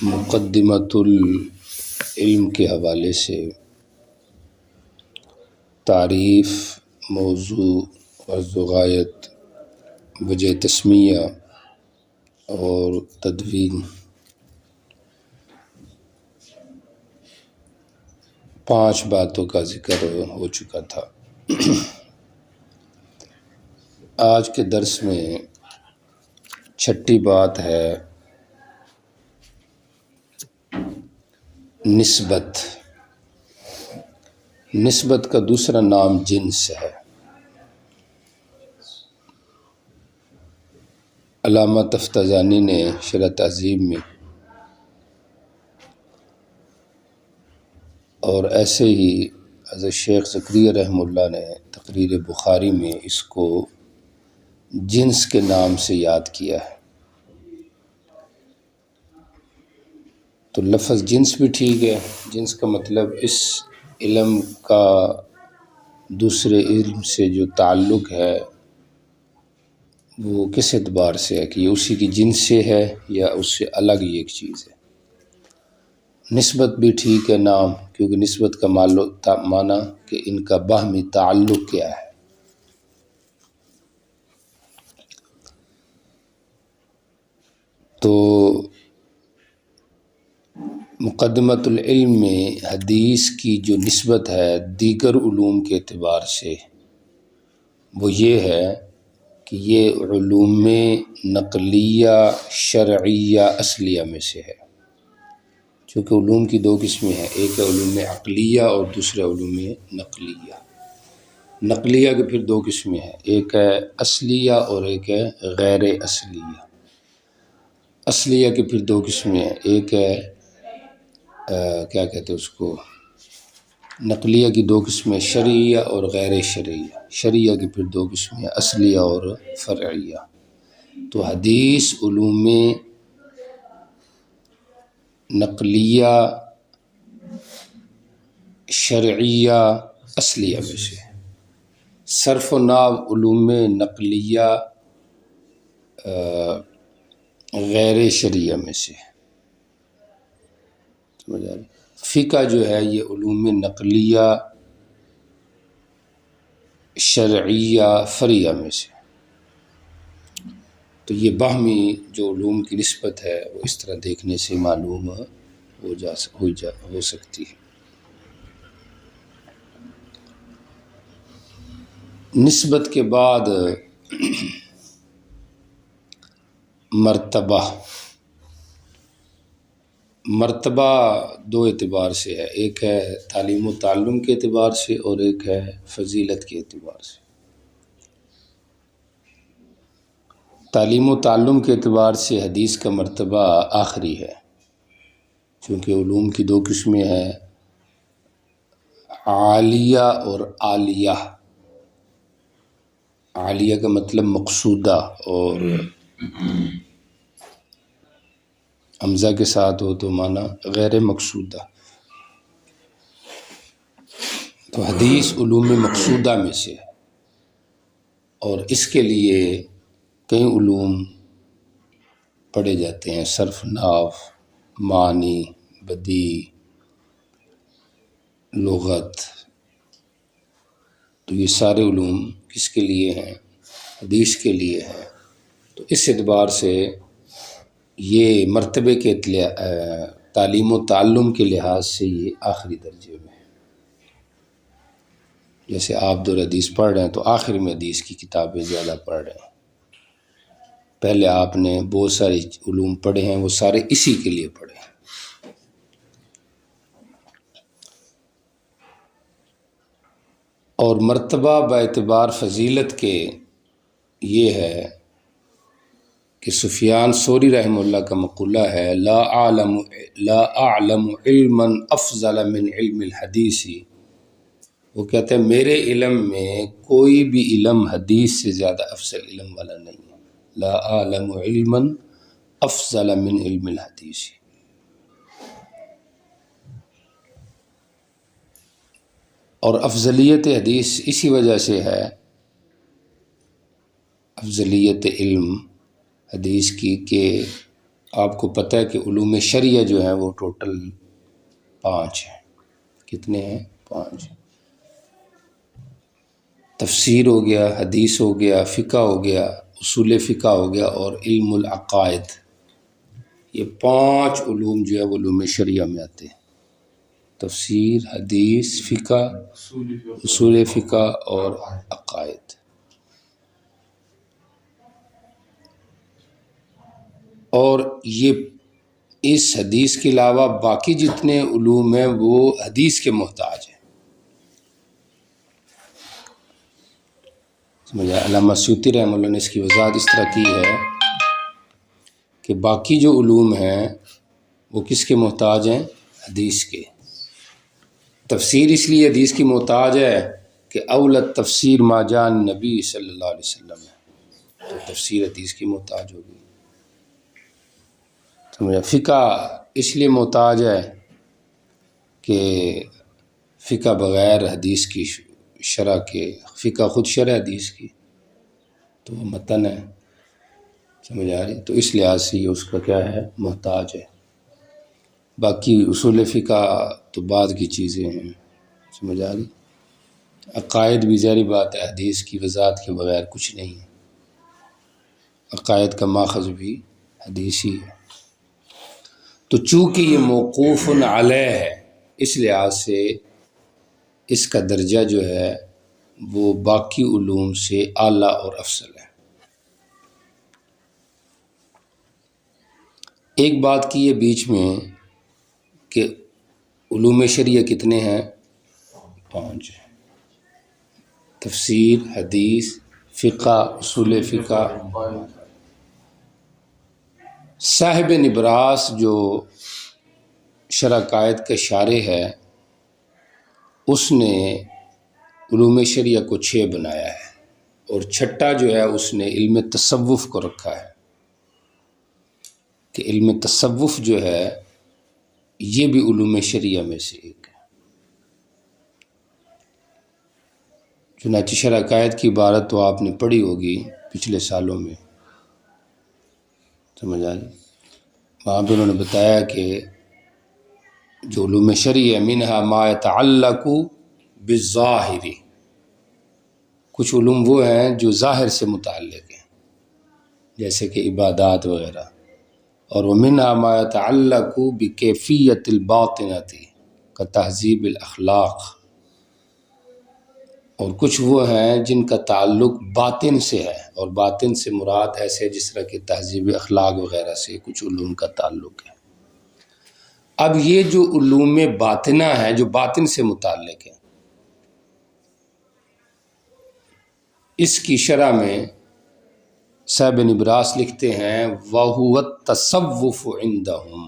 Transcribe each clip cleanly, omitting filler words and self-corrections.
مقدمۃ العلم کے حوالے سے تعریف، موضوع، غرض و غایت، وجہ تسمیہ اور تدوین 5 باتوں کا ذکر ہو چکا تھا۔ آج کے درس میں 6ٹھی بات ہے نسبت۔ نسبت کا دوسرا نام جنس ہے۔ علامہ تفتازانی نے شرح تہذیب میں اور ایسے ہی حضرت شیخ زکریا رحمہ اللہ نے تقریر بخاری میں اس کو جنس کے نام سے یاد کیا ہے۔ تو لفظ جنس بھی ٹھیک ہے، جنس کا مطلب اس علم کا دوسرے علم سے جو تعلق ہے وہ کس اعتبار سے ہے کہ یہ اسی کی جنس سے ہے یا اس سے الگ ہی ایک چیز ہے۔ نسبت بھی ٹھیک ہے نام، کیونکہ نسبت کا معنی کہ ان کا باہمی تعلق کیا ہے۔ تو مقدمۃ العلم میں حدیث کی جو نسبت ہے دیگر علوم کے اعتبار سے وہ یہ ہے کہ یہ علوم نقلیہ شرعیہ اصلیہ میں سے ہے۔ چونکہ علوم کی 2 قسمیں ہیں، ایک ہے علوم عقلیہ اور دوسرا علوم نقلیہ۔ نقلیہ کے پھر 2 قسمیں ہیں، ایک ہے اصلیہ اور ایک ہے غیر اصلیہ۔ اصلیہ کے پھر 2 قسمیں ہیں، ایک ہے کیا کہتے ہیں اس کو، نقلیہ کی 2 قسمیں شرعیہ اور غیر شرعیہ۔ شرعیہ کی پھر 2 قسمیں اصلیہ اور فرعیہ۔ تو حدیث علوم نقلیہ شرعیہ اصلیہ میں سے، صرف و نحو علوم نقلیہ غیر شرعیہ میں سے۔ فقہ جو ہے یہ علوم نقلیہ شرعیہ فرعیہ میں سے۔ تو یہ باہمی جو علوم کی نسبت ہے وہ اس طرح دیکھنے سے معلوم ہو سکتی ہے۔ نسبت کے بعد مرتبہ 2 اعتبار سے ہے، ایک ہے تعلیم و تعلم کے اعتبار سے اور ایک ہے فضیلت کے اعتبار سے۔ تعلیم و تعلم کے اعتبار سے حدیث کا مرتبہ آخری ہے، چونکہ علوم کی 2 قسمیں ہیں، عالیہ اور عالیہ۔ عالیہ کا مطلب مقصودہ اور حمزہ کے ساتھ ہو تو معنی غیر مقصودہ۔ تو حدیث علوم مقصودہ میں سے ہے اور اس کے لیے کئی علوم پڑھے جاتے ہیں، صرف نحو، معنی، بدیع، لغت۔ تو یہ سارے علوم کس کے لیے ہیں؟ حدیث کے لیے ہیں۔ تو اس اعتبار سے یہ مرتبے کے تعلیم و تعلم کے لحاظ سے یہ آخری درجے میں ہے۔ جیسے آپ 2 حدیث پڑھ رہے ہیں تو آخر میں حدیث کی کتابیں زیادہ پڑھ رہے ہیں، پہلے آپ نے بہت سارے علوم پڑھے ہیں، وہ سارے اسی کے لیے پڑھے ہیں۔ اور مرتبہ باعتبار فضیلت کے یہ ہے کہ سفیان ثوری رحمہ اللہ کا مقولہ ہے، لا اعلم علما افضل من علم الحدیث۔ وہ کہتے ہیں میرے علم میں کوئی بھی علم حدیث سے زیادہ افضل علم والا نہیں ہے۔ لا اعلم علما افضل من علم الحدیث۔ اور افضلیت حدیث اسی وجہ سے ہے، افضلیت علم حدیث کی، کہ آپ کو پتہ ہے کہ علوم شرعیہ جو ہیں وہ ٹوٹل 5 ہیں. کتنے ہیں؟ 5. تفسیر ہو گیا، حدیث ہو گیا، فقہ ہو گیا، اصول فقہ ہو گیا، اور علم العقائد. یہ 5 علوم جو ہے وہ علوم شرعیہ میں آتے ہیں. تفسیر، حدیث، فقہ، اصول فقہ اور عقائد. اور یہ اس حدیث کے علاوہ باقی جتنے علوم ہیں وہ حدیث کے محتاج ہیں. سمجھا؟ علامہ سیوطی رحمہ اللہ نے اس کی وضاحت اس طرح کی ہے کہ باقی جو علوم ہیں وہ کس کے محتاج ہیں؟ حدیث کے. تفسیر اس لیے حدیث کی محتاج ہے کہ اول تفسیر ما جان نبی صلی اللہ علیہ وسلم ہے، تو تفسیر حدیث کی محتاج ہوگی. سمجھا؟ فقہ اس لیے محتاج ہے کہ فقہ بغیر حدیث کی شرح کے، فقہ خود شرح حدیث کی تو وہ متن ہے. سمجھ آ رہی؟ تو اس لحاظ سے یہ اس کا کیا ہے؟ محتاج ہے. باقی اصول فقہ تو بعد کی چیزیں ہیں. سمجھ آ رہی؟ عقائد بھی ظاہری بات ہے حدیث کی وضاحت کے بغیر کچھ نہیں ہے. عقائد کا ماخذ بھی حدیث ہی ہے. تو چونکہ یہ موقوف علیہ ہے اس لحاظ سے اس کا درجہ جو ہے وہ باقی علوم سے اعلیٰ اور افضل ہے. ایک بات کی ہے بیچ میں کہ علوم شرعیہ کتنے ہیں؟ 5 ہیں. تفسیر، حدیث، فقہ، اصول فقہ. صاحب نبراس جو شرح قائد کا شارح ہے اس نے علوم شرعیہ کو 6 بنایا ہے، اور چھٹا جو ہے اس نے علم تصوف کو رکھا ہے کہ علم تصوف جو ہے یہ بھی علوم شرعیہ میں سے ایک ہے. چنانچہ شرح قائد کی عبارت تو آپ نے پڑھی ہوگی پچھلے سالوں میں. سمجھ آ رہی؟ وہاں پہ انہوں نے بتایا کہ جو علوم شرعیہ منہا ما یتعلق بالظاہر، کچھ علوم وہ ہیں جو ظاہر سے متعلق ہیں جیسے کہ عبادات وغیرہ، اور ومنہا ما یتعلق بکیفیت الباطنۃ کتہذیب الاخلاق، اور کچھ وہ ہیں جن کا تعلق باطن سے ہے، اور باطن سے مراد ایسے جس طرح کہ تہذیب اخلاق وغیرہ سے کچھ علوم کا تعلق ہے. اب یہ جو علوم باطنہ ہیں جو باطن سے متعلق ہیں اس کی شرح میں صاحب نبراس لکھتے ہیں وَهُوَ التَّصَوُّفُ عِندَهُمْ،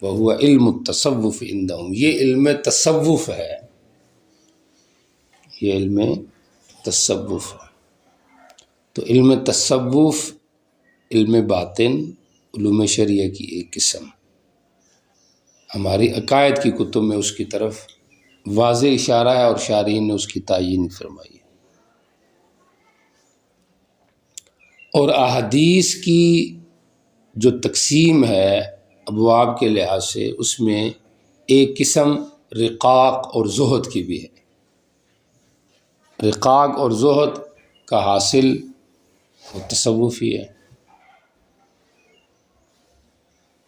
وَهُوَ علم التصوف عندهم، یہ علم تصوف ہے، یہ علم تصوف ہے. تو علم تصوف علم باطن علوم شرعیہ کی ایک قسم، ہماری عقائد کی کتب میں اس کی طرف واضح اشارہ ہے اور شارحین نے اس کی تعیین فرمائی ہے. اور احادیث کی جو تقسیم ہے ابواب کے لحاظ سے اس میں ایک قسم رقاق اور زہد کی بھی ہے. رقاق اور زہد کا حاصل وہ تصوف ہی ہے.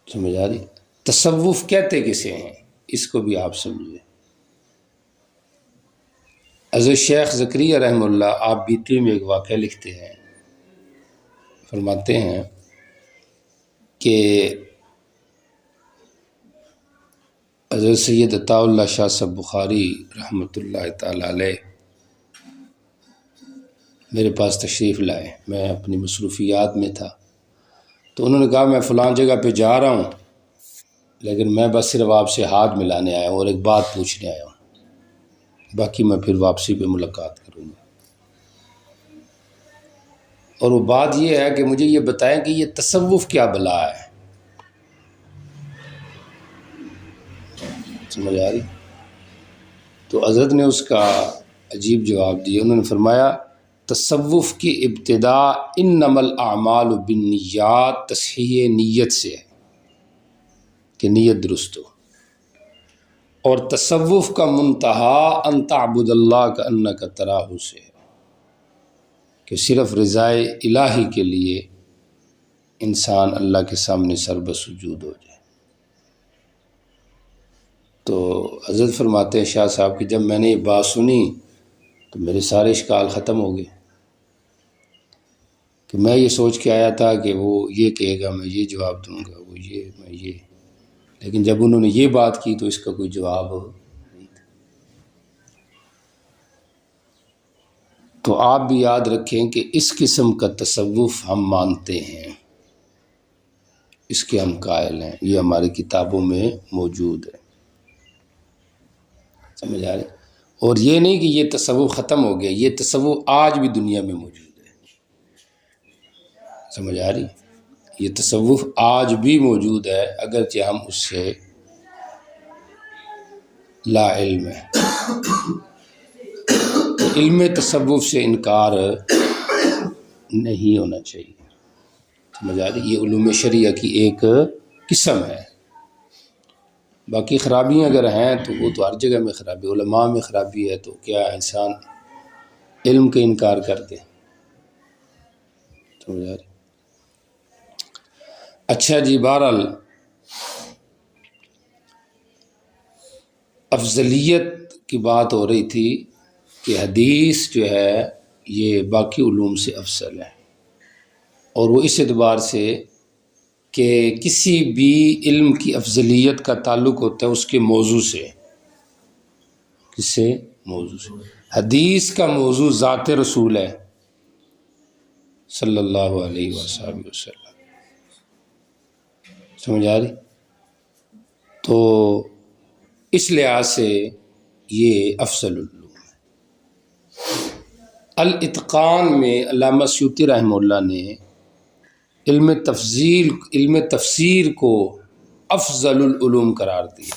سمجھ آ رہی؟ تصوف کہتے کسے ہیں اس کو بھی آپ سمجھیں. حضرت شیخ زکریا رحمہ اللہ آپ بیتی میں ایک واقعہ لکھتے ہیں، فرماتے ہیں کہ حضرت سید عطاء اللہ شاہ صاحب بخاری رحمۃ اللہ تعالی علیہ میرے پاس تشریف لائے، میں اپنی مصروفیات میں تھا، تو انہوں نے کہا میں فلاں جگہ پہ جا رہا ہوں لیکن میں بس صرف آپ سے ہاتھ ملانے آیا ہوں اور ایک بات پوچھنے آیا ہوں، باقی میں پھر واپسی پہ ملاقات کروں گا. اور وہ بات یہ ہے کہ مجھے یہ بتائیں کہ یہ تصوف کیا بلا ہے. سمجھ آ رہی؟ تو حضرت نے اس کا عجیب جواب دیا. انہوں نے فرمایا تصوف کی ابتدا انما الاعمال بالنیات، تصحیح نیت سے ہے کہ نیت درست ہو، اور تصوف کا منتہا ان تعبد اللہ کأنک تراہ سے ہے کہ صرف رضائے الہی کے لیے انسان اللہ کے سامنے سر بسجود ہو جائے۔ تو حضرت فرماتے ہیں شاہ صاحب کہ جب میں نے یہ بات سنی تو میرے سارے اشکال ختم ہو گئے، کہ میں یہ سوچ کے آیا تھا کہ وہ یہ کہے گا میں یہ جواب دوں گا، وہ یہ میں یہ، لیکن جب انہوں نے یہ بات کی تو اس کا کوئی جواب نہیں تھا۔ تو آپ بھی یاد رکھیں کہ اس قسم کا تصوف ہم مانتے ہیں، اس کے ہم قائل ہیں، یہ ہماری کتابوں میں موجود ہے، سمجھ آ رہے؟ اور یہ نہیں کہ یہ تصوف ختم ہو گیا، یہ تصوف آج بھی دنیا میں موجود ہے، سمجھ آ رہی؟ یہ تصوف آج بھی موجود ہے، اگرچہ ہم اس سے لا علم ہے۔ علم تصوف سے انکار نہیں ہونا چاہیے، سمجھ آ رہی؟ یہ علوم شریعہ کی ایک قسم ہے۔ باقی خرابیاں اگر ہیں تو وہ تو ہر جگہ میں خرابی، علماء میں خرابی ہے، تو کیا انسان علم کا انکار کر دے، سمجھ آ رہی؟ اچھا جی، بہرحال افضلیت کی بات ہو رہی تھی کہ حدیث جو ہے یہ باقی علوم سے افضل ہے، اور وہ اس اعتبار سے کہ کسی بھی علم کی افضلیت کا تعلق ہوتا ہے اس کے موضوع سے، کس سے؟ موضوع سے۔ حدیث کا موضوع ذات رسول ہے صلی اللہ علیہ وسلم، سمجھ آ رہی؟ تو اس لحاظ سے یہ افضل العلوم ہے۔ الاتقان میں علامہ سیوطی رحمہ اللہ نے علم تفسیر کو افضل العلوم قرار دیا،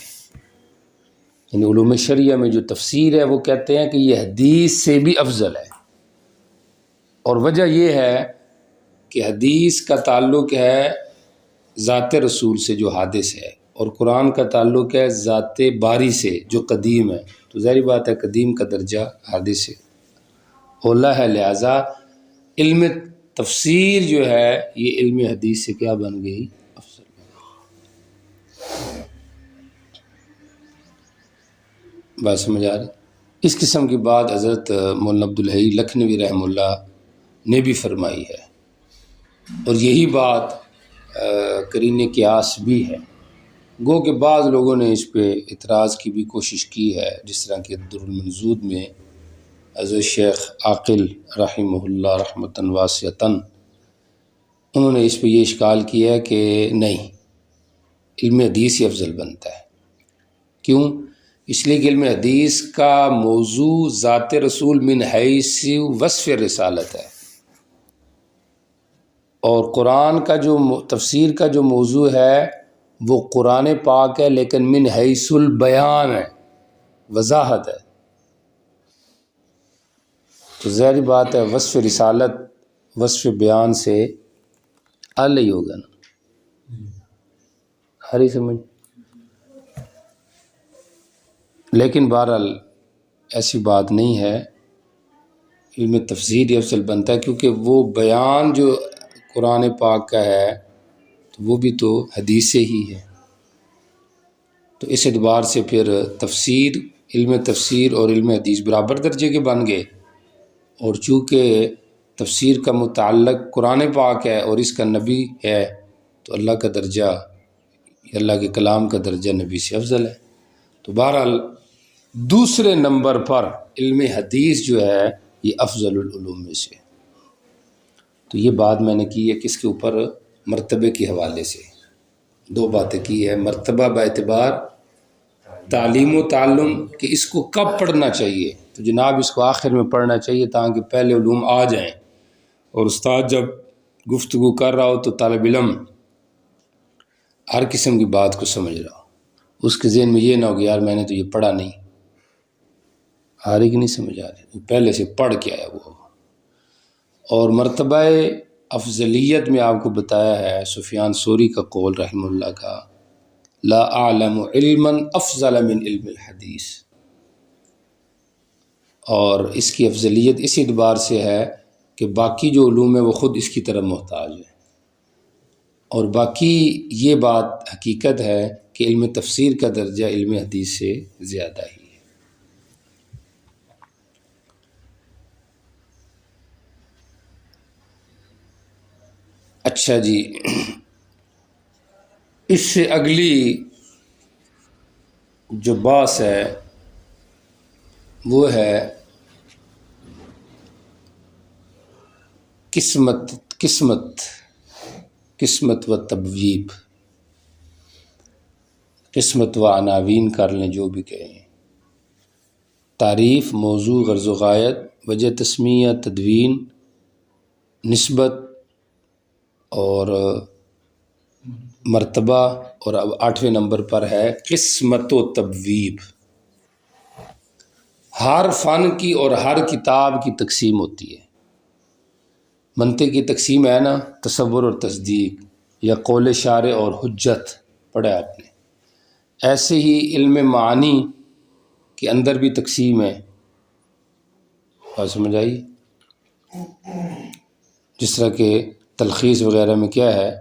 یعنی علوم شریعہ میں جو تفسیر ہے وہ کہتے ہیں کہ یہ حدیث سے بھی افضل ہے، اور وجہ یہ ہے کہ حدیث کا تعلق ہے ذات رسول سے جو حادث ہے، اور قرآن کا تعلق ہے ذات باری سے جو قدیم ہے، تو ظاہری بات ہے قدیم کا درجہ حادث سے اولا ہے، لہٰذا علم تفسیر جو ہے یہ علم حدیث سے کیا بن گئی؟ افضل۔ بات سمجھ آ رہی؟ اس قسم کی بات حضرت مولانا عبدالحی لکھنوی رحمہ اللہ نے بھی فرمائی ہے، اور یہی بات قرین قیاس بھی ہے، گو کہ بعض لوگوں نے اس پہ اعتراض کی بھی کوشش کی ہے، جس طرح کہ در المنضود میں حضرت شیخ عاقل رحمہ اللہ رحمتاً واسعتاً انہوں نے اس پہ یہ اشکال کیا ہے کہ نہیں، علم حدیث ہی افضل بنتا ہے۔ کیوں؟ اس لیے کہ علم حدیث کا موضوع ذات رسول من حیث وصف رسالت ہے، اور قرآن کا جو تفسیر کا جو موضوع ہے وہ قرآن پاک ہے، لیکن من حیث البیان ہے، وضاحت ہے، تو ظاہری بات ہے وصف رسالت وصف بیان سے اعلی ہوگا نا، ہری سمجھ؟ لیکن بہرحال ایسی بات نہیں ہے، علم تفسیر ہی افضل بنتا ہے، کیونکہ وہ بیان جو قرآن پاک کا ہے تو وہ بھی تو حدیث سے ہی ہے، تو اس اعتبار سے پھر تفسیر، علم تفسیر اور علم حدیث برابر درجے کے بن گئے، اور چونکہ تفسیر کا متعلق قرآن پاک ہے اور اس کا نبی ہے، تو اللہ کا درجہ، اللہ کے کلام کا درجہ نبی سے افضل ہے۔ تو بہرحال دوسرے نمبر پر علم حدیث جو ہے یہ افضل العلوم میں سے، تو یہ بات میں نے کی ہے کس کے اوپر؟ مرتبے کے حوالے سے دو باتیں کی ہے، مرتبہ باعتبار تعلیم و تعلم کہ اس کو کب پڑھنا چاہیے، تو جناب اس کو آخر میں پڑھنا چاہیے تاکہ پہلے علوم آ جائیں، اور استاد جب گفتگو کر رہا ہو تو طالب علم ہر قسم کی بات کو سمجھ رہا ہو، اس کے ذہن میں یہ نہ ہو کہ یار میں نے تو یہ پڑھا نہیں، آ رہی کہ نہیں سمجھ آ رہی، وہ پہلے سے پڑھ کے آیا وہ، اور مرتبہ افضلیت میں آپ کو بتایا ہے سفیان ثوری کا قول رحمہ اللہ کا، لا اعلم علما افضل من علم الحدیث، اور اس کی افضلیت اس اعتبار سے ہے کہ باقی جو علوم ہے وہ خود اس کی طرف محتاج ہے، اور باقی یہ بات حقیقت ہے کہ علم تفسیر کا درجہ علم حدیث سے زیادہ ہی ہے۔ اچھا جی، اس سے اگلی جو بحث ہے وہ ہے قسمت و تبویب، قسمت و عناوین کر لیں جو بھی کہیں، تعریف، موضوع، غرض و غایت، وجہ تسمیہ، تدوین، نسبت اور مرتبہ، اور اب 8ویں نمبر پر ہے قسمت و تبویب۔ ہر فن کی اور ہر کتاب کی تقسیم ہوتی ہے۔ منطق کی تقسیم ہے نا، تصور اور تصدیق، یا قول شارع اور حجت پڑھا آپ نے، ایسے ہی علم معانی کے اندر بھی تقسیم ہے، اور سمجھ آئی؟ جس طرح کہ تلخیص وغیرہ میں کیا ہے،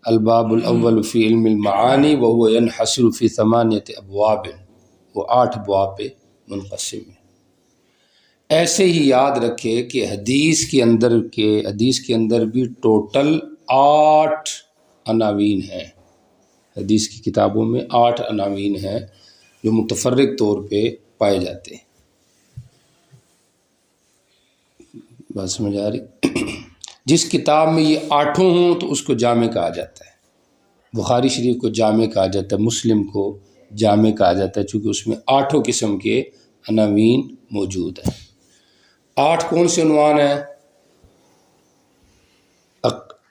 الباب الاول فی علم المعانی وهو ينحصر فی 8 ابواب، وہ 8 ابواب پہ منقسم ہے۔ ایسے ہی یاد رکھے کہ حدیث کے اندر بھی ٹوٹل 8 عناوین ہیں، حدیث کی کتابوں میں 8 عناوین ہیں جو متفرق طور پہ پائے جاتے ہیں۔ بات سمجھ آ رہی؟ جس کتاب میں یہ 8 ہوں تو اس کو جامع کہا جاتا ہے۔ بخاری شریف کو جامع کہا جاتا ہے، مسلم کو جامع کہا جاتا ہے، چونکہ اس میں 8 قسم کے عناوین موجود ہیں۔ 8 کون سے عنوان ہیں؟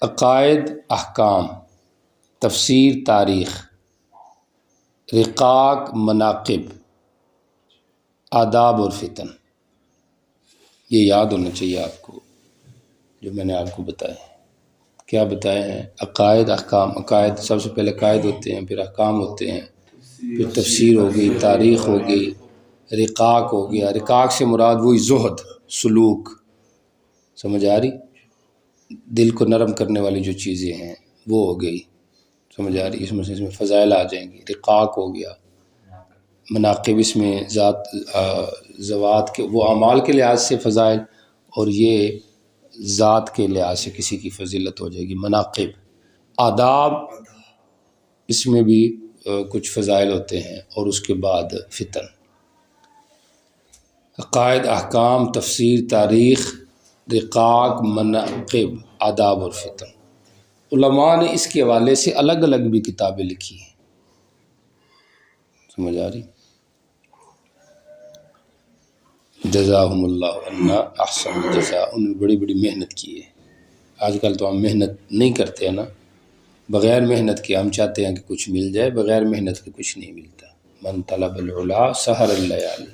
عقائد، احکام، تفسیر، تاریخ، رقاق، مناقب، آداب اور فتن۔ یہ یاد ہونا چاہیے آپ کو جو میں نے آپ کو بتایا۔ کیا بتائے ہیں؟ عقائد، احکام۔ عقائد سب سے پہلے عقائد ہوتے ہیں، پھر احکام ہوتے ہیں، پھر تفسیر ہو گئی، تاریخ ہو گئی، رقاق ہو گیا۔ رقاق سے مراد وہی زہد، سلوک، سمجھ آ رہی؟ دل کو نرم کرنے والی جو چیزیں ہیں وہ ہو گئی، سمجھ آ رہی؟ اس میں فضائل آ جائیں گی۔ رقاق ہو گیا۔ مناقب، اس میں ذوات کے، وہ اعمال کے لحاظ سے فضائل، اور یہ ذات کے لحاظ سے کسی کی فضیلت ہو جائے گی، مناقب۔ آداب، اس میں بھی کچھ فضائل ہوتے ہیں، اور اس کے بعد فتن۔ عقائد، احکام، تفسیر، تاریخ، رقاق، مناقب، آداب اور فتن۔ علماء نے اس کے حوالے سے الگ الگ بھی کتابیں لکھی ہیں، سمجھ آ رہی؟ جزاہم اللہ عنا احسن الجزاء، انہوں نے بڑی بڑی محنت کی ہے۔ آج کل تو ہم محنت نہیں کرتے ہیں نا، بغیر محنت کے ہم چاہتے ہیں کہ کچھ مل جائے، بغیر محنت کے کچھ نہیں ملتا۔ من طلب العلا سحر اللیالی،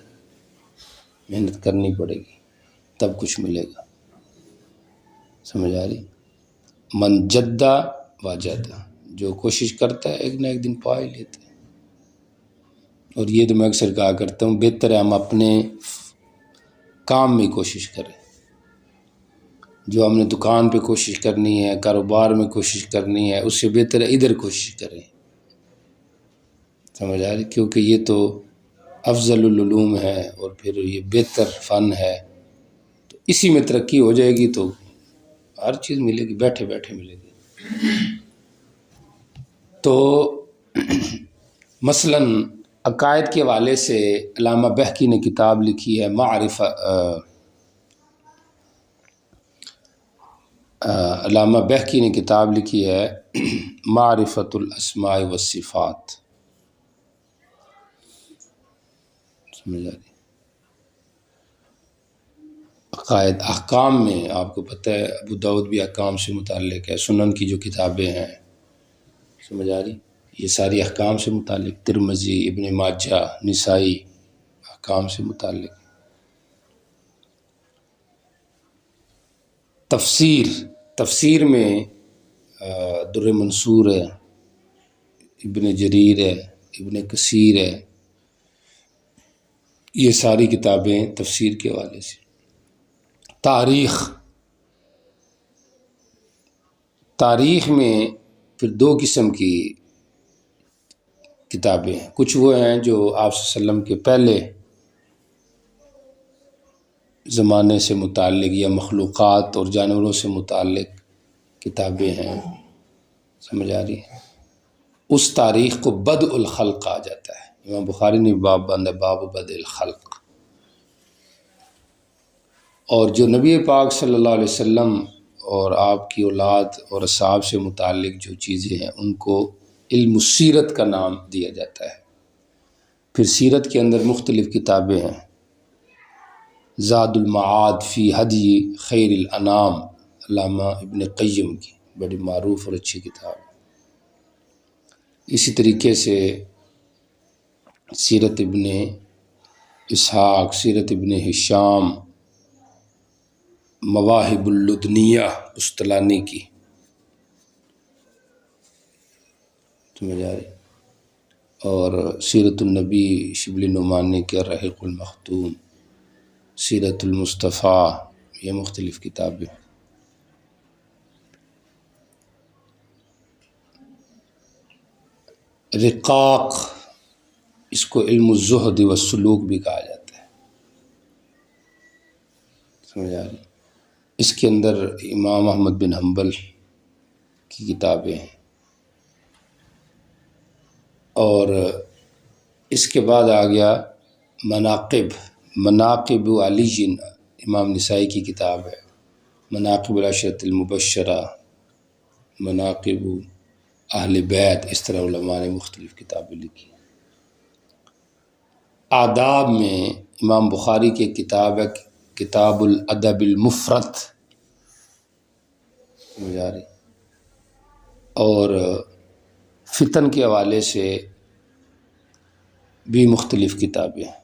محنت کرنی پڑے گی تب کچھ ملے گا، سمجھ آ رہی؟ من جدہ وجدہ، جو کوشش کرتا ہے ایک نہ ایک دن پا ہی لیتا ہے۔ اور یہ تو میں اکثر کہا کرتا ہوں، بہتر ہے ہم اپنے کام میں کوشش کریں، جو ہم نے دکان پہ کوشش کرنی ہے، کاروبار میں کوشش کرنی ہے، اس سے بہتر ہے ادھر کوشش کریں، سمجھ آ رہی؟ کیونکہ یہ تو افضل العلوم ہے، اور پھر یہ بہتر فن ہے، تو اسی میں ترقی ہو جائے گی تو ہر چیز ملے گی، بیٹھے بیٹھے ملے گی۔ تو مثلاً عقائد کے حوالے سے علامہ بہقی نے کتاب لکھی ہے علامہ بہقی نے کتاب لکھی ہے معرفت الاسماء والصفات، سمجھ آ رہی؟ عقائد، احکام میں آپ کو پتہ ہے ابو داؤد بھی احکام سے متعلق ہے، سنن کی جو کتابیں ہیں، سمجھ آ رہی؟ یہ ساری احکام سے متعلق، ترمذی، ابن ماجہ، نسائی، احکام سے متعلق۔ تفسیر میں در منصور ہے، ابن جریر ہے، ابن کثیر ہے، یہ ساری کتابیں تفسیر کے حوالے سے۔ تاریخ میں پھر دو قسم کی کتابیں ہیں، کچھ وہ ہیں جو آپ صلی اللہ علیہ وسلم کے پہلے زمانے سے متعلق یا مخلوقات اور جانوروں سے متعلق کتابیں ہیں، سمجھ آ رہی ہے؟ اس تاریخ کو بدء الخلق کہا جاتا ہے۔ امام بخاری نے باب باندھا، باب بدء الخلق۔ اور جو نبی پاک صلی اللہ علیہ وسلم اور آپ کی اولاد اور اصحاب سے متعلق جو چیزیں ہیں ان کو علم السیرت کا نام دیا جاتا ہے۔ پھر سیرت کے اندر مختلف کتابیں ہیں، زاد المعاد فی ہدی خیر الانام، علامہ ابن قیم کی بڑی معروف اور اچھی کتاب ہے۔ اسی طریقے سے سیرت ابن اسحاق، سیرت ابن ہشام، مواہب اللدنیہ بستلانی کی، سمجھ آ رہی، اور سیرت النبی شبلی نعمانی کے الرحیق المختوم، سیرت المصطفیٰ، یہ مختلف کتابیں۔ رقاق، اس کو علم الزہد والسلوک بھی کہا جاتا ہے، سمجھ آ رہی۔ اس کے اندر امام احمد بن حنبل کی کتابیں ہیں، اور اس کے بعد آ گیا مناقب علی، امام نسائی کی کتاب ہے، مناقب العشرۃ المبشرہ، مناقب اہل بیت، اس طرح علماء نے مختلف کتابیں لکھی۔ آداب میں امام بخاری کی کتاب ہے کتاب الادب المفرد، سمجھ آ رہی، اور فتن کے حوالے سے بھی مختلف کتابیں ہیں۔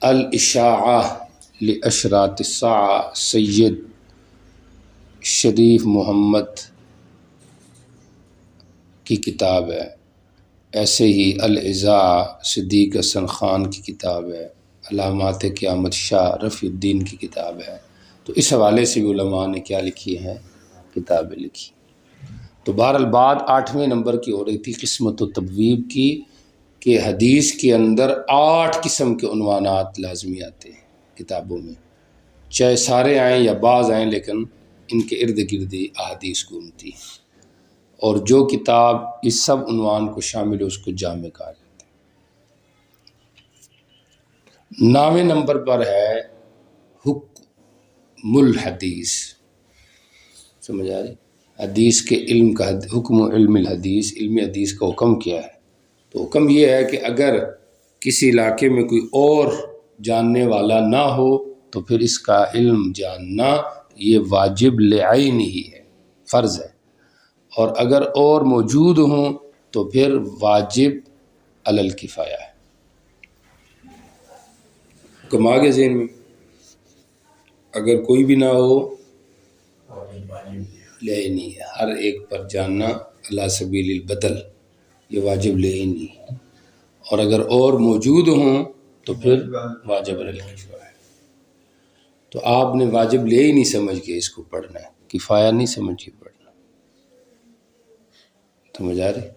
الاشاعہ لاشراط الساعہ، سید شریف محمد کی کتاب ہے۔ ایسے ہی الاذاعہ صدیق حسن خان کی کتاب ہے۔ علامات قیامت شاہ رفیع الدین کی کتاب ہے۔ تو اس حوالے سے بھی علماء نے کیا لکھی ہیں؟ کتابیں لکھی۔ تو بہرحال بات 8ویں نمبر کی ہو رہی تھی قسمت و تبویب کی، کہ حدیث کے اندر 8 قسم کے عنوانات لازمی آتے ہیں کتابوں میں، چاہے سارے آئیں یا بعض آئیں، لیکن ان کے ارد گرد احادیث گھومتی ہیں، اور جو کتاب اس سب عنوان کو شامل ہے اس کو جامع کہا جاتا ہے۔ 9ویں نمبر پر ہے حکم الحدیث، سمجھ آ رہی؟ حدیث کے علم کا حکم، علم الحدیث، علم حدیث کا حکم کیا ہے؟ تو حکم یہ ہے کہ اگر کسی علاقے میں کوئی اور جاننے والا نہ ہو تو پھر اس کا علم جاننا یہ واجب لعین ہی ہے، فرض ہے، اور اگر اور موجود ہوں تو پھر واجب علی الکفایہ ہے۔ حکم آگے ذہن میں، اگر کوئی بھی نہ ہو لعینی ہے، ہر ایک پر جاننا علی سبیل البدل، یہ واجب لعینی ہے، اور اگر اور موجود ہوں تو پھر واجب علی الکفایہ ہے۔ تو آپ نے واجب لعینی سمجھ کے اس کو پڑھنا ہے، کفایہ نہیں سمجھ کے پڑھنا، سمجھ آ رہی؟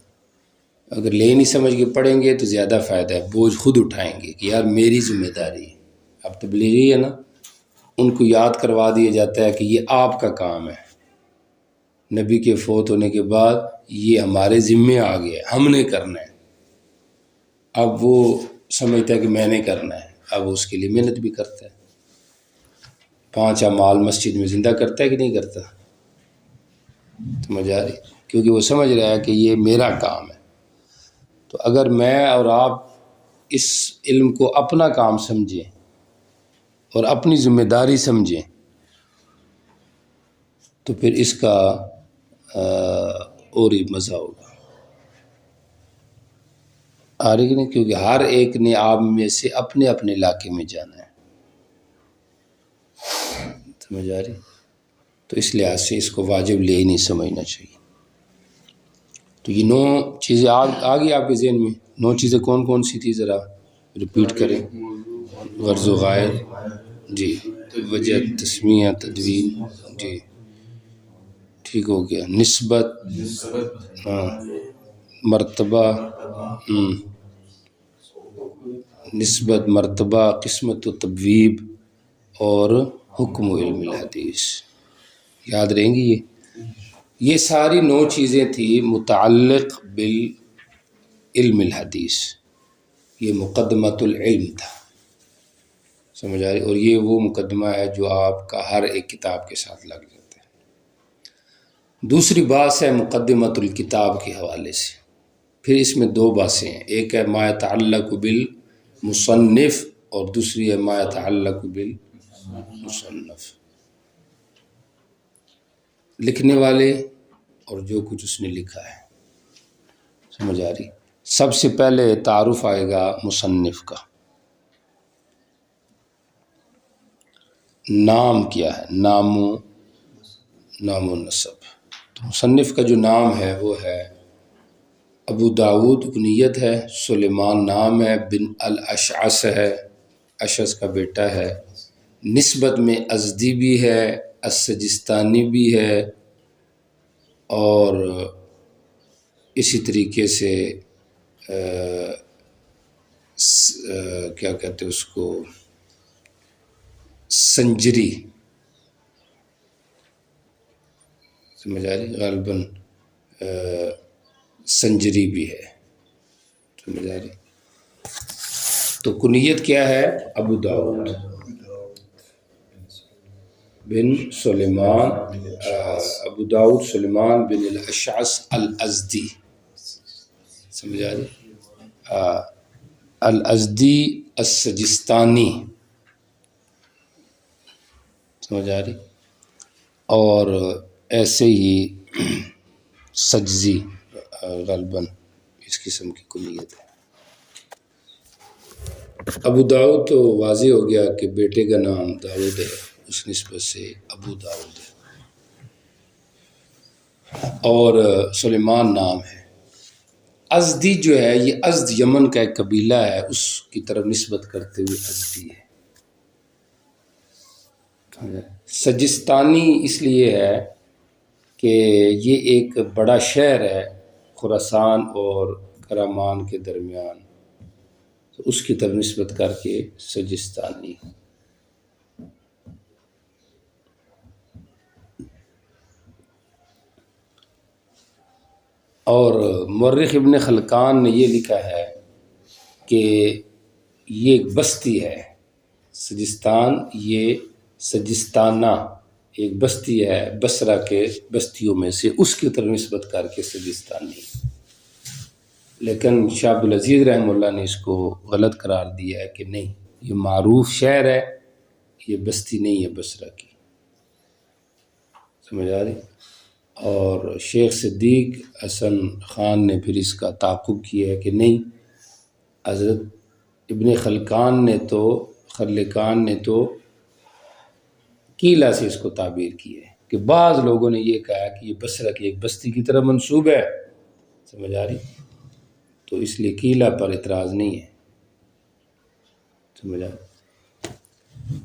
اگر لعینی سمجھ کے پڑھیں گے تو زیادہ فائدہ ہے، بوجھ خود اٹھائیں گے کہ یار میری ذمہ داری ہے۔ اب تبلیغی ہے نا، ان کو یاد کروا دیا جاتا ہے کہ یہ آپ کا کام ہے، نبی کے فوت ہونے کے بعد یہ ہمارے ذمے آ گیا، ہم نے کرنا ہے۔ اب وہ سمجھتا ہے کہ میں نے کرنا ہے، اب اس کے لیے محنت بھی کرتا ہے، 5 اعمال مسجد میں زندہ کرتا ہے کہ نہیں کرتا، سمجھ آ رہی؟ کیونکہ وہ سمجھ رہا ہے کہ یہ میرا کام ہے۔ تو اگر میں اور آپ اس علم کو اپنا کام سمجھیں اور اپنی ذمہ داری سمجھیں تو پھر اس کا اور ہی مزہ ہوگا، آ رہی کہ نہیں؟ کیونکہ ہر ایک نے آپ میں سے اپنے اپنے علاقے میں جانا ہے، سمجھ آ رہی؟ تو اس لحاظ سے اس کو واجب لے ہی نہیں سمجھنا چاہیے۔ تو یہ 9 چیزیں آ گئی آپ کے ذہن میں؟ 9 چیزیں کون کون سی تھی ذرا ریپیٹ کریں۔ غرض و غائب، جی، وجہ، تسمیہ، تدوین، جی ٹھیک ہو گیا، نسبت، ہاں، مرتبہ، نسبت، مرتبہ، قسمت و تبویب، اور حکم و علم الحدیث، یاد رہیں گی یہ ساری 9 چیزیں تھیں متعلق بالعلم الحدیث۔ یہ مقدمۃ العلم تھا، سمجھ آ رہی؟ اور یہ وہ مقدمہ ہے جو آپ کا ہر ایک کتاب کے ساتھ لگ جاتا ہے۔ دوسری بات ہے مقدمۃ الکتاب کے حوالے سے، پھر اس میں 2 باتیں ہیں، ایک ہے ما يتعلق بالمصنف اور دوسری ہے ما يتعلق بالمصنف، لکھنے والے اور جو کچھ اس نے لکھا ہے، سمجھ آ رہی؟ سب سے پہلے تعارف آئے گا مصنف کا، نام کیا ہے، نام و نسب۔ تو مصنف کا جو نام ہے وہ ہے ابو داود کنیت ہے، سلیمان نام ہے، بن الاشعث ہے، اشعث کا بیٹا ہے، نسبت میں ازدی بھی ہے، السجستانی بھی ہے، اور اسی طریقے سے کیا کہتے ہیں اس کو، سنجری، سمجھ آ رہی؟ غالباً سنجری بھی ہے، سمجھ آ رہی؟ تو کنیت کیا ہے؟ ابو داؤد بن سلیمان، ابو داؤد سلیمان بن الاشعث الازدی، سمجھ آ رہی؟ الازدی السجستانی، سمجھ آ رہی؟ اور ایسے ہی سجزی غالباً اس قسم کی کنیت ہے۔ ابو داؤد تو واضح ہو گیا کہ بیٹے کا نام داؤد ہے، اس نسبت سے ابو داؤد ہے، اور سلیمان نام ہے۔ ازدی جو ہے یہ ازد یمن کا ایک قبیلہ ہے، اس کی طرف نسبت کرتے ہوئے ازدی ہے۔ سجستانی اس لیے ہے کہ یہ ایک بڑا شہر ہے خراسان اور کرمان کے درمیان، تو اس کی طرف نسبت کر کے سجستانی۔ اور مورخ ابن خلقان نے یہ لکھا ہے کہ یہ ایک بستی ہے، سجستان، یہ سجستانہ ایک بستی ہے بصرہ کے بستیوں میں سے، اس کی طرف نسبت کر کے سجستانی، لیکن شاہ عبدالعزیز رحمہ اللہ نے اس کو غلط قرار دیا ہے کہ نہیں، یہ معروف شہر ہے، یہ بستی نہیں ہے بصرہ کی، سمجھ آ رہی؟ اور شیخ صدیق حسن خان نے پھر اس کا تعاقب کیا ہے کہ نہیں، حضرت ابن خلقان نے تو قلعہ سے اس کو تعبیر کی ہے، کہ بعض لوگوں نے یہ کہا کہ یہ بصرہ کی ایک بستی کی طرح منسوب ہے، سمجھ آ رہی؟ تو اس لیے قلعہ پر اعتراض نہیں ہے، سمجھ آ رہی؟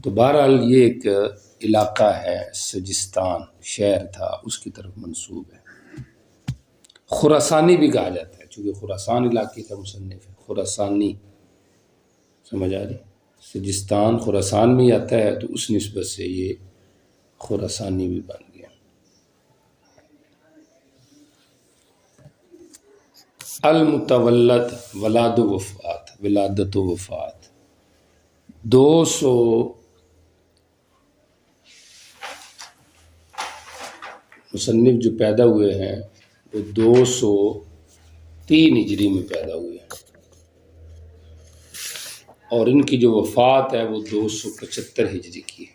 تو بہرحال یہ ایک علاقہ ہے، سجستان شہر تھا، اس کی طرف منسوب ہے۔ خراسانی بھی کہا جاتا ہے، چونکہ خراسان علاقے کا مصنف ہے، خراسانی، سمجھ آ رہی؟ سجستان خراسان میں آتا ہے، تو اس نسبت سے یہ خراسانی بھی بن گیا۔ المتولد، ولادت و وفات، 200 مصنف جو پیدا ہوئے ہیں وہ 203 ہجری میں پیدا ہوئے ہیں، اور ان کی جو وفات ہے وہ 275 ہجری کی ہے،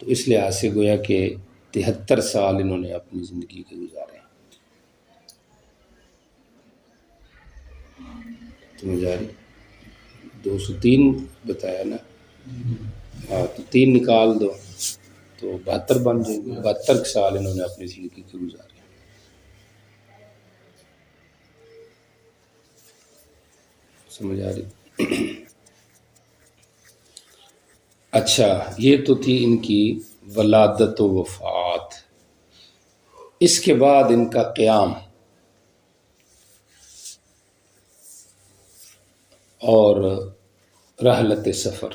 تو اس لحاظ سے گویا کہ 73 سال انہوں نے اپنی زندگی کے گزارے ہیں، سمجھ آ رہی؟ 203 بتایا نا، ہاں تو 3 نکال دو، تو 72 بن جائیں گے. 72 سال انہوں نے اپنی زندگی کے گزارے. سمجھ آ رہی؟ اچھا، یہ تو تھی ان کی ولادت و وفات. اس کے بعد ان کا قیام اور رحلت سفر.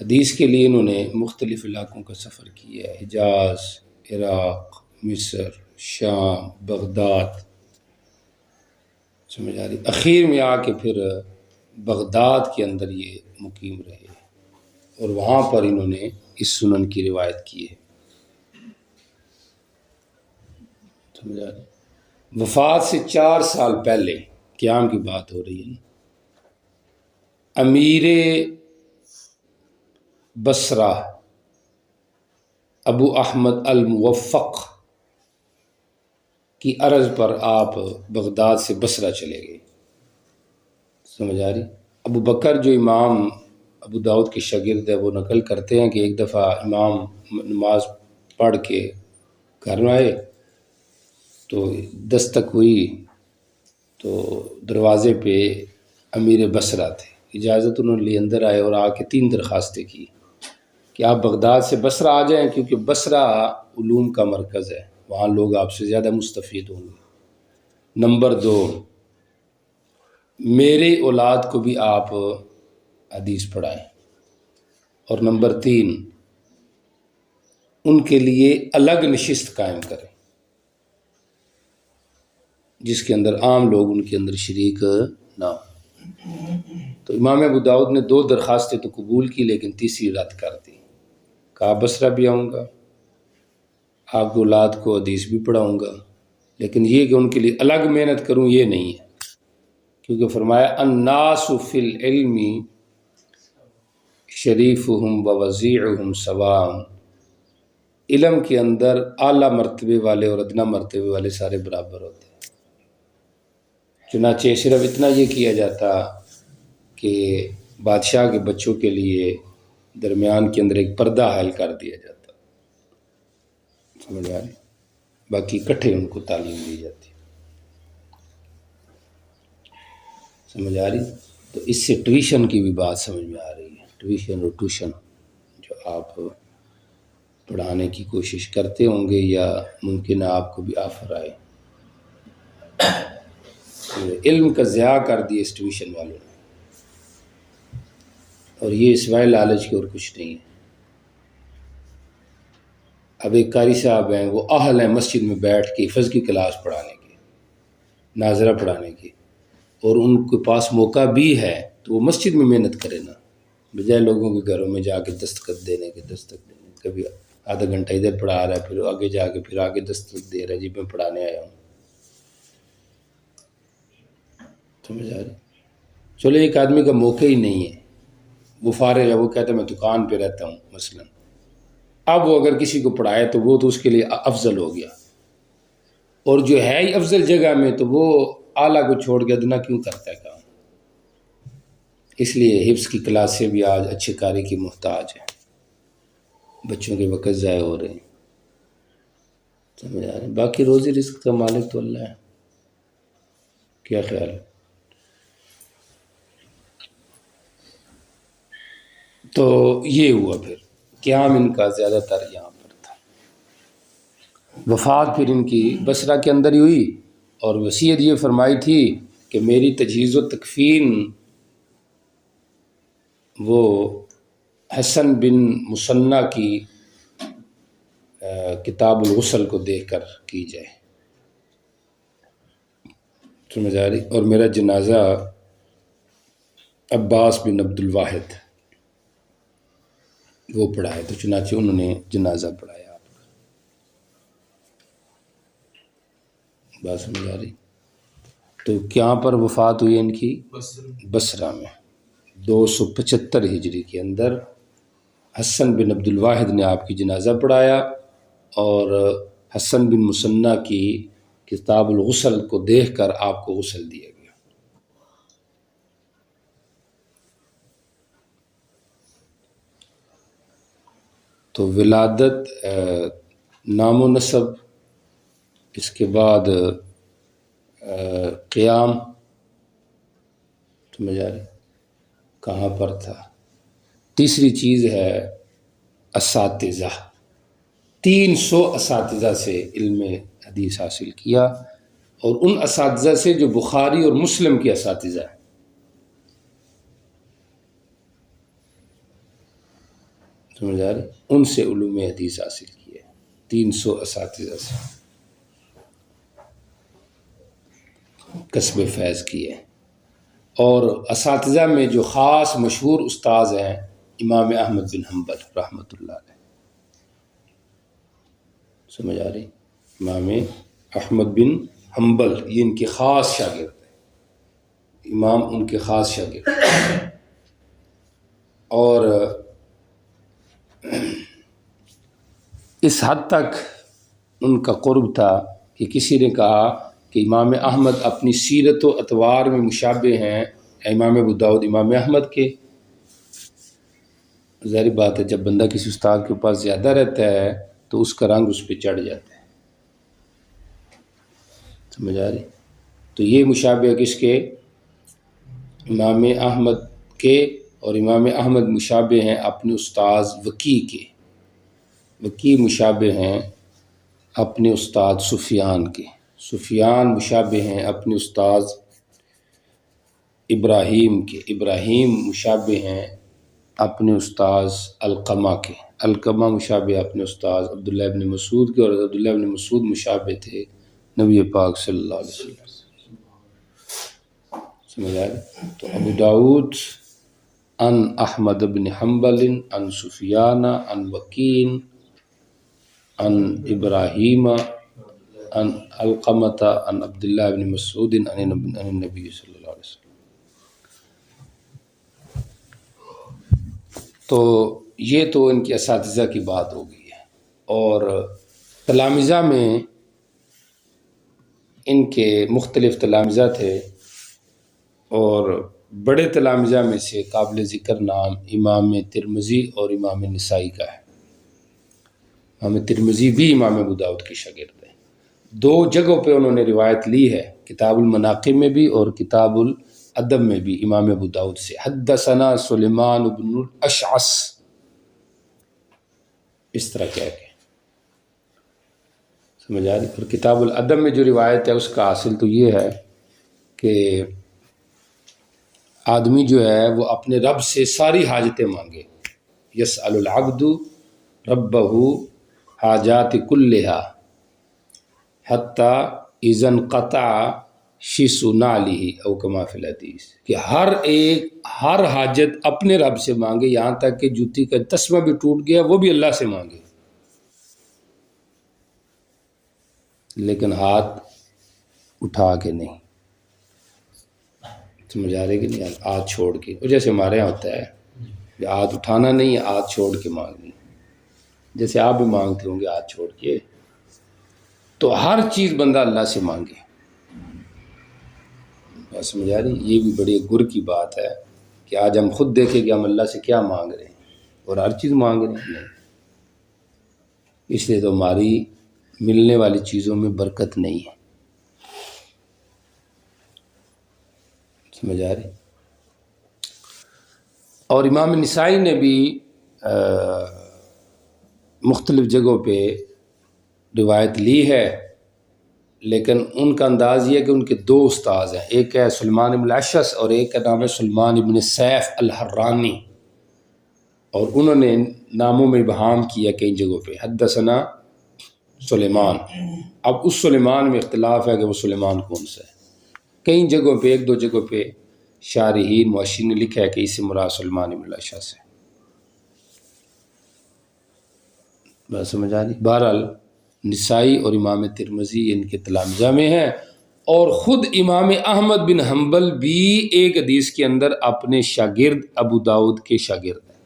حدیث کے لیے انہوں نے مختلف علاقوں کا سفر کیا ہے، حجاز، عراق، مصر، شام، بغداد. سمجھ آ رہی؟ اخیر میں آ کے پھر بغداد کے اندر یہ مقیم رہے اور وہاں پر انہوں نے اس سنن کی روایت کی ہے. سمجھ آ رہی؟ وفات سے 4 سال پہلے قیام کی بات ہو رہی ہے. امیر بصرہ ابو احمد الموفق کی عرض پر آپ بغداد سے بصرہ چلے گئے. سمجھ آ رہی؟ ابو بکر جو امام ابو داؤد کے شاگرد ہے وہ نقل کرتے ہیں کہ ایک دفعہ امام نماز پڑھ کے گھر میں آئے تو دستک ہوئی تو دروازے پہ امیر بصرہ تھے. اجازت انہوں نے لی، اندر آئے اور آ کے 3 درخواستیں کی کہ آپ بغداد سے بصرہ آ جائیں کیونکہ بصرہ علوم کا مرکز ہے، وہاں لوگ آپ سے زیادہ مستفید ہوں گے. نمبر 2، میرے اولاد کو بھی آپ حدیث پڑھائیں. اور نمبر 3، ان کے لیے الگ نشست قائم کریں جس کے اندر عام لوگ ان کے اندر شریک نہ ہوں. تو امام ابو داؤد نے 2 درخواستیں تو قبول کی لیکن تیسری رد کر دی. کہا بصرہ بھی آؤں گا، آپ کی اولاد کو حدیث بھی پڑھاؤں گا، لیکن یہ کہ ان کے لیے الگ محنت کروں یہ نہیں ہے. کیونکہ فرمایا الناس فی العلم شریفہم و وضیعہم سواء، علم کے اندر اعلیٰ مرتبے والے اور ادنا مرتبے والے سارے برابر ہوتے ہیں. چنانچہ صرف اتنا یہ کیا جاتا کہ بادشاہ کے بچوں کے لیے درمیان کے اندر ایک پردہ حائل کر دیا جاتا. سمجھ آ رہی؟ باقی اکٹھے ان کو تعلیم دی جاتی. سمجھ آ رہی؟ تو اس سے ٹیوشن کی بھی بات سمجھ میں آ رہی ہے. ٹیوشن اور ٹیوشن جو آپ پڑھانے کی کوشش کرتے ہوں گے یا ممکن ہے آپ کو بھی آفر آئے. علم کا ضیاع کر دیا اس ٹیوشن والوں نے، اور یہ سوائے لالچ کے اور کچھ نہیں ہے. اب ایک قاری صاحب ہیں وہ اہل ہیں مسجد میں بیٹھ کے حفظ کی کلاس پڑھانے کی، ناظرہ پڑھانے کی، اور ان کے پاس موقع بھی ہے تو وہ مسجد میں محنت کرے نا، بجائے لوگوں کے گھروں میں جا کے دستخط دینے کے. کبھی آدھا گھنٹہ ادھر پڑھا رہا ہے پھر آگے جا کے پھر آگے دستخط دے رہا ہے جی میں پڑھانے آیا ہوں. سمجھ آ رہی؟ چلو ایک آدمی کا موقع ہی نہیں ہے، وہ فارغ ہے، وہ کہتا ہے میں دکان پہ رہتا ہوں مثلا، اب وہ اگر کسی کو پڑھائے تو وہ تو اس کے لیے افضل ہو گیا، اور جو ہے ہی افضل جگہ میں تو وہ اعلیٰ کو چھوڑ کے ادنا کیوں کرتا ہے کام. اس لیے حفظ کی کلاسیں بھی آج اچھے قاری کی محتاج ہیں، بچوں کے وقت ضائع ہو رہے ہیں. سمجھ آ رہے ہیں؟ باقی روزی رزق کا مالک تو اللہ ہے. کیا خیال ہے؟ تو یہ ہوا پھر قیام ان کا زیادہ تر یہاں پر تھا. وفات پھر ان کی بصرہ کے اندر ہی ہوئی، اور وصیت یہ فرمائی تھی کہ میری تجہیز و تکفین وہ حسن بن مثنیٰ کی کتاب الغسل کو دیکھ کر کی جائے. سمجھ آ رہی؟ اور میرا جنازہ عباس بن عبد الواحد وہ پڑھائے، تو چنانچہ انہوں نے جنازہ پڑھایا آپ کا. بات سمجھ آ رہی؟ تو کہاں پر وفات ہوئی ان کی؟ بصرہ میں 275 ہجری کے اندر حسن بن عبد الواحد نے آپ کی جنازہ پڑھایا، اور حسن بن مثنیٰ کی کتاب الغسل کو دیکھ کر آپ کو غسل دیا گیا. تو ولادت، نام و نسب، اس کے بعد قیام، سمجھ آ رہی کہاں پر تھا. تیسری چیز ہے اساتذہ. 300 اساتذہ سے علم حدیث حاصل کیا، اور ان اساتذہ سے جو بخاری اور مسلم کے اساتذہ ہیں. سمجھ آ رہی، ان سے علوم حدیث حاصل کیے، 300 اساتذہ سے کسب فیض کیے. اور اساتذہ میں جو خاص مشہور استاذ ہیں امام احمد بن حنبل رحمۃ اللہ علیہ. سمجھ آ رہی، امام احمد بن حنبل یہ ان کے خاص شاگرد ہیں، امام ان کے خاص شاگرد. اور اس حد تک ان کا قرب تھا کہ کسی نے کہا کہ امام احمد اپنی سیرت و اطوار میں مشابہ ہیں امام ابو داؤد امام احمد کے. ظاہر بات ہے جب بندہ کسی استاد کے پاس زیادہ رہتا ہے تو اس کا رنگ اس پہ چڑھ جاتا ہے. سمجھ آ رہی، تو یہ مشابہ کس کے؟ امام احمد کے. اور امام احمد مشابہ ہیں اپنے استاذ وکی کے. وکی مشابہ ہیں اپنے استاد سفیان کے. سفیان مشابہ ہیں اپنے استاذ ابراہیم کے. ابراہیم مشابہ ہیں اپنے استاذ علقمہ کے. علقمہ مشابہ اپنے استاذ عبداللہ ابن مسعود کے. اور عبداللہ ابن مسعود مشابہ تھے نبی پاک صلی اللہ علیہ وسلم. سمجھ آ رہی، تو ابو داؤد ان احمد بن حنبل ان سفیان ان وکین ان ابراہیم ان علقمۃ ان عبداللہ بن مسعود ان النبی صلی اللہ علیہ وسلم. تو یہ تو ان کے اساتذہ کی بات ہو گئی ہے. اور تلامذہ میں ان کے مختلف تلامذہ تھے، اور بڑے تلامذہ میں سے قابل ذکر نام امام ترمذی اور امام نسائی کا ہے. امام ترمذی بھی امام ابو داؤد کے شاگرد ہیں. 2 جگہوں پہ انہوں نے روایت لی ہے، کتاب المناقب میں بھی اور کتاب الادب میں بھی امام ابو داؤد سے. حدثنا سلیمان بن الاشعث، اس طرح کہہ کے. سمجھ آ رہی. اور کتاب الادب میں جو روایت ہے اس کا حاصل تو یہ ہے کہ آدمی جو ہے وہ اپنے رب سے ساری حاجتیں مانگے. یسأل العبد ربہ حاجات کلہا حتی اذا انقطع شس نعلہ او کما فی الحدیث، کہ ہر حاجت اپنے رب سے مانگے، یہاں تک کہ جوتی کا تسمہ بھی ٹوٹ گیا وہ بھی اللہ سے مانگے. لیکن ہاتھ اٹھا کے نہیں. سمجھ آ رہے کہ نہیں؟ ہاتھ چھوڑ کے. اور جیسے ہمارے یہاں ہوتا ہے کہ ہاتھ اٹھانا نہیں، ہاتھ چھوڑ کے مانگنی، جیسے آپ بھی مانگتے ہوں گے ہاتھ چھوڑ کے. تو ہر چیز بندہ اللہ سے مانگے. بات سمجھ آ رہی؟ یہ بھی بڑی گر کی بات ہے کہ آج ہم خود دیکھیں کہ ہم اللہ سے کیا مانگ رہے ہیں اور ہر چیز مانگ رہے ہیں. نہیں، اس لیے تو ہماری ملنے والی چیزوں میں برکت نہیں ہے. سمجھ آ رہی؟ اور امام نسائی نے بھی مختلف جگہوں پہ روایت لی ہے، لیکن ان کا انداز یہ ہے کہ ان کے 2 استاذ ہیں. ایک ہے سلیمان بن الاشعث اور ایک کا نام ہے سلیمان بن سیف الحرانی. اور انہوں نے ناموں میں ابہام کیا کئی جگہوں پہ، حدثنا سلیمان. اب اس سلیمان میں اختلاف ہے کہ وہ سلیمان کون سا ہے. کئی جگہوں پہ، 1-2 جگہوں پہ شارحین مؤشرین نے لکھا ہے کہ اس سے مراد سلیمان بن الاشعث ہے. بات سمجھ آ رہی؟ بہرحال نسائی اور امام ترمذی ان کے تلامذہ میں ہیں، اور خود امام احمد بن حنبل بھی ایک حدیث کے اندر اپنے شاگرد ابو داؤد کے شاگرد ہیں.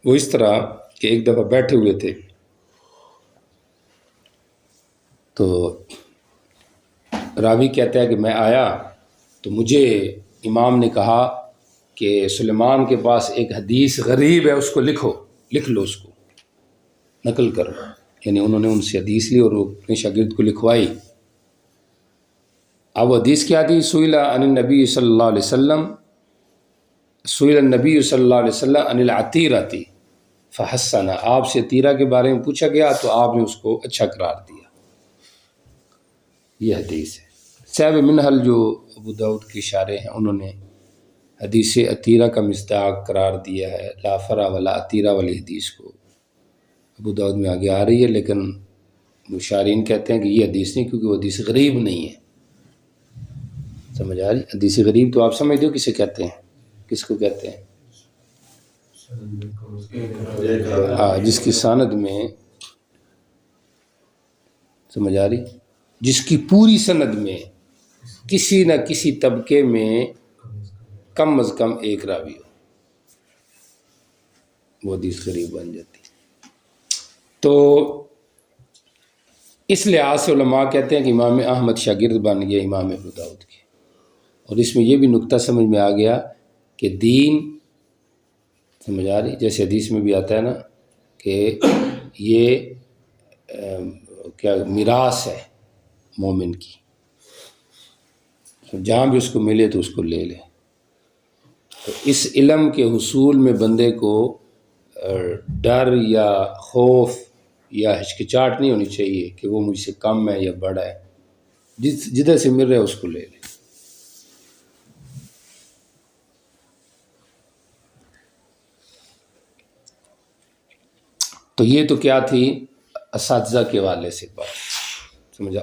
وہ اس طرح کہ ایک دفعہ بیٹھے ہوئے تھے تو راوی کہتا ہے کہ میں آیا تو مجھے امام نے کہا کہ سلیمان کے پاس ایک حدیث غریب ہے، اس کو لکھ لو، اس کو نقل کرو. یعنی انہوں نے ان سے حدیث لی اور وہ اپنے شاگرد کو لکھوائی. اب حدیث کیا تھی؟ سئل عن النبی صلی اللہ علیہ وسلم، سئل النبی صلی اللہ علیہ وسلم عن العتیرۃ فحسن، آپ سے عتیرہ کے بارے میں پوچھا گیا تو آپ نے اس کو اچھا قرار دیا. یہ حدیث ہے. صاحب منہل جو ابو داؤد کے شارح ہیں، انہوں نے حدیث عتیرہ کا مصداق قرار دیا ہے لا فرع ولا عتیرہ والی حدیث کو. ابو داؤد میں آگے آ رہی ہے، لیکن مشارین کہتے ہیں کہ یہ حدیث نہیں، کیونکہ وہ حدیث غریب نہیں ہے. سمجھ آ رہی؟ حدیث غریب تو آپ سمجھ دو کسے کہتے ہیں، کس کو کہتے ہیں؟ جس کی سند میں، سمجھ آ رہی، جس کی پوری سند میں کسی نہ کسی طبقے میں کم از کم ایک راوی ہو، وہ حدیث غریب بن جاتی. تو اس لحاظ سے علماء کہتے ہیں کہ امام احمد شاگرد بن گیا امام ابو داؤد کے. اور اس میں یہ بھی نقطہ سمجھ میں آ گیا کہ دین، سمجھ آ رہی، جیسے حدیث میں بھی آتا ہے نا کہ یہ کیا میراث ہے مومن کی، جہاں بھی اس کو ملے تو اس کو لے لے. تو اس علم کے حصول میں بندے کو ڈر یا خوف یا ہچکچاہٹ نہیں ہونی چاہیے کہ وہ مجھ سے کم ہے یا بڑا ہے. جدھر سے مل رہا ہے اس کو لے لے. تو یہ تو کیا تھی اساتذہ کے حوالے سے بات، سمجھا.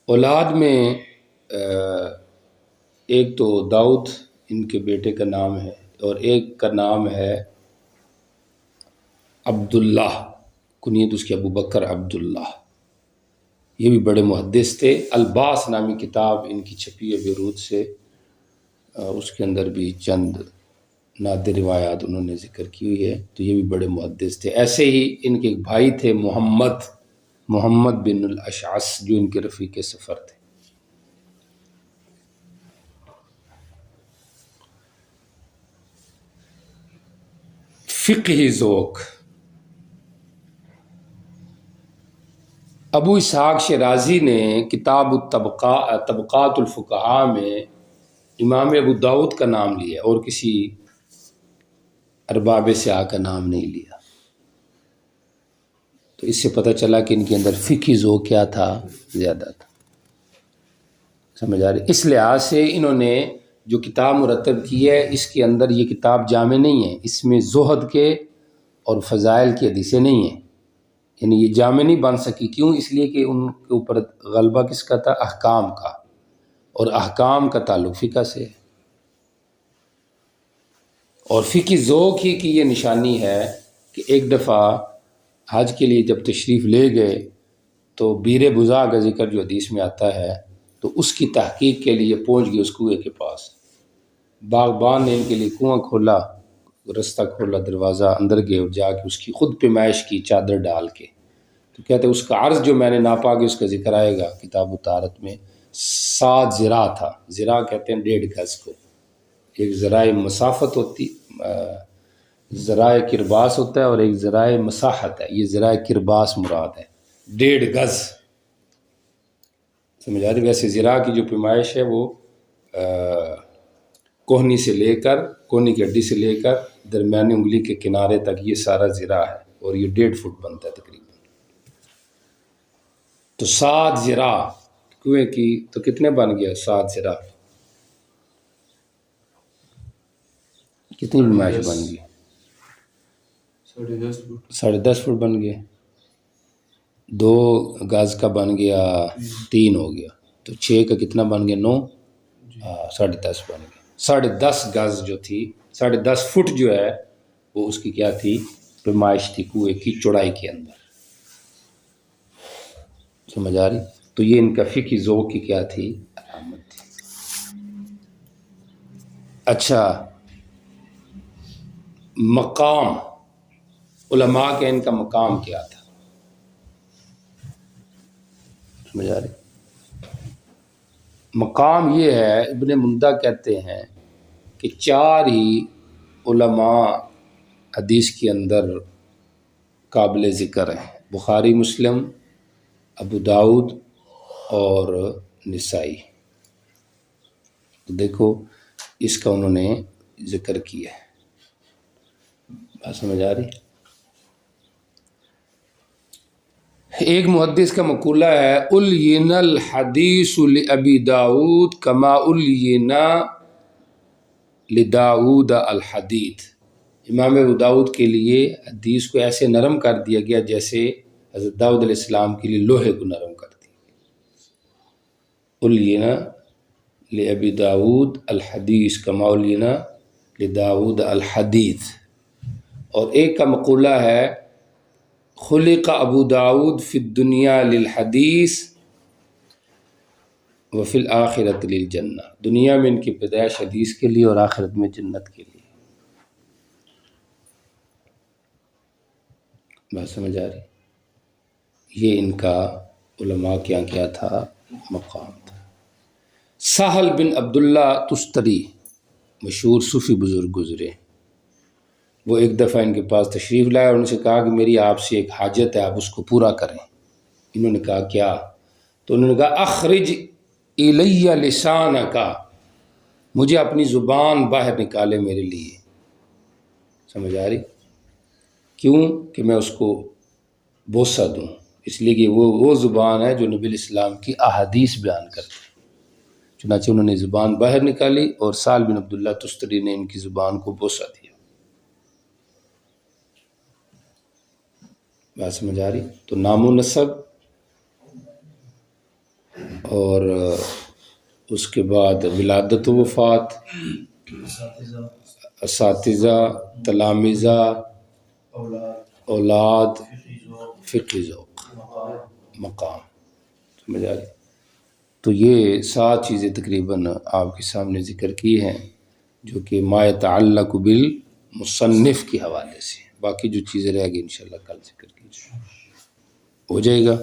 اولاد میں ایک تو داؤد ان کے بیٹے کا نام ہے، اور ایک کا نام ہے عبداللہ، کنیت اس کی ابو بکر عبداللہ. یہ بھی بڑے محدث تھے. الباس نامی کتاب ان کی چھپی ہے بیروت سے، اس کے اندر بھی چند نادر روایات انہوں نے ذکر کی ہوئی ہے. تو یہ بھی بڑے محدث تھے. ایسے ہی ان کے ایک بھائی تھے محمد بن الاشعث، جو ان کے رفیق سفر تھے. فقہی ذوق. ابو اسحاق شیرازی نے کتاب طبقات الفقہاء میں امام ابو داؤد کا نام لیا اور کسی ارباب سیاہ کا نام نہیں لیا. تو اس سے پتہ چلا کہ ان کے اندر فقہی ذوق کیا تھا، زیادہ تھا. سمجھ آ رہی؟ اس لحاظ سے انہوں نے جو کتاب مرتب کی ہے، اس کے اندر یہ کتاب جامع نہیں ہے، اس میں زہد کے اور فضائل کی حدیثیں نہیں ہیں. یعنی یہ جامع نہیں بن سکی. کیوں؟ اس لیے کہ ان کے اوپر غلبہ کس کا تھا؟ احکام کا، اور احکام کا تعلق فقہ سے. اور فقہی ذوق ہی کی یہ نشانی ہے کہ ایک دفعہ حج کے لیے جب تشریف لے گئے تو بیر بزا کا ذکر جو حدیث میں آتا ہے، تو اس کی تحقیق کے لیے پہنچ گئے اس کنویں کے پاس. باغبان نے ان کے لیے کنواں کھولا، رستہ کھولا، دروازہ، اندر گئے اور جا کے اس کی خود پیمائش کی چادر ڈال کے. تو کہتے ہیں اس کا عرض جو میں نے ناپا کہ اس کا ذکر آئے گا کتاب طہارت میں، 7 ذراع تھا. ذراع کہتے ہیں 1.5 گز کو. ایک ذرائع مسافت ہوتی، ذرائع کرباس ہوتا ہے، اور ایک ذرائع مساحت ہے. یہ ذرائع کرباس مراد ہے، 1.5 گز. سمجھ آ رہی؟ ویسے ذراع کی جو پیمائش ہے وہ کوہنی سے لے کر، کوہنی کی ہڈی سے لے کر درمیانی انگلی کے کنارے تک یہ سارا ذراع ہے، اور یہ 1.5 فٹ بنتا ہے تقریباً. تو 7 ذراع کنویں کی تو کتنے بن گیا؟ 7 ذراع کتنی پیمائش بن گئی؟ 10.5 فٹ بن گئے. 2 گز کا بن گیا 3 ہو گیا، تو 6 کا کتنا بن گیا؟ 9. 10.5 بن گیا. 10.5 گز جو تھی، 10.5 فٹ جو ہے وہ اس کی کیا تھی؟ پیمائش تھی کنویں کی چوڑائی کے اندر. سمجھ آ رہی؟ تو یہ ان کا فقہی ذوق کی کیا تھی؟ علامت تھی. اچھا، مقام علماء کے ان کا مقام کیا تھا؟ سمجھ آ رہی؟ مقام یہ ہے، ابن مندہ کہتے ہیں کہ 4 ہی علماء حدیث کے اندر قابل ذکر ہیں، بخاری، مسلم، ابو داؤد اور نسائی۔ دیکھو اس کا انہوں نے ذکر کیا ہے، بات سمجھ آ رہی؟ ایک محدث کا مقولہ ہے الین الحدیث لابی داؤد کما الین لداؤد الحدید۔ امام ابو داؤد کے لیے حدیث کو ایسے نرم کر دیا گیا جیسے حضرت داؤد علیہ السلام کے لیے لوہے کو نرم کر دیا۔ الین لابی داؤد الحدیث کما الین لداؤد الحدید۔ اور ایک کا مقولہ ہے خلق ابو داؤد فی الدنیا للحدیث وفی الآخرۃ للجنہ۔ دنیا میں ان کی پیدائش حدیث کے لیے اور آخرت میں جنت کے لیے۔ بات سمجھ آ رہی؟ یہ ان کا علماء کے یہاں کیا تھا؟ مقام تھا۔ سہل بن عبداللہ تستری مشہور صوفی بزرگ گزرے، وہ ایک دفعہ ان کے پاس تشریف لائے اور ان سے کہا کہ میری آپ سے ایک حاجت ہے، آپ اس کو پورا کریں۔ انہوں نے کہا کیا؟ تو انہوں نے کہا اخرج الی لسانک، مجھے اپنی زبان باہر نکالے میرے لیے۔ سمجھ آ رہی؟ کیوں کہ میں اس کو بوسہ دوں، اس لیے کہ وہ زبان ہے جو نبی الاسلام کی احادیث بیان کرتی ہے۔ چنانچہ انہوں نے زبان باہر نکالی اور سہل بن عبداللہ تستری نے ان کی زبان کو بوسہ دیا۔ بات سمجھ آ رہی؟ تو نام و نسب اور اس کے بعد ولادت و وفات، اساتذہ، تلامذہ، اولاد، فقہی ذوق، مقام۔ سمجھ آ رہی؟ تو یہ 7 چیزیں تقریباً آپ کے سامنے ذکر کی ہیں جو کہ ما یتعلق بالمصنف کے حوالے سے۔ باقی جو چیزیں رہ گئی انشاءاللہ کل ذکر کیجیے، ہو جائے گا۔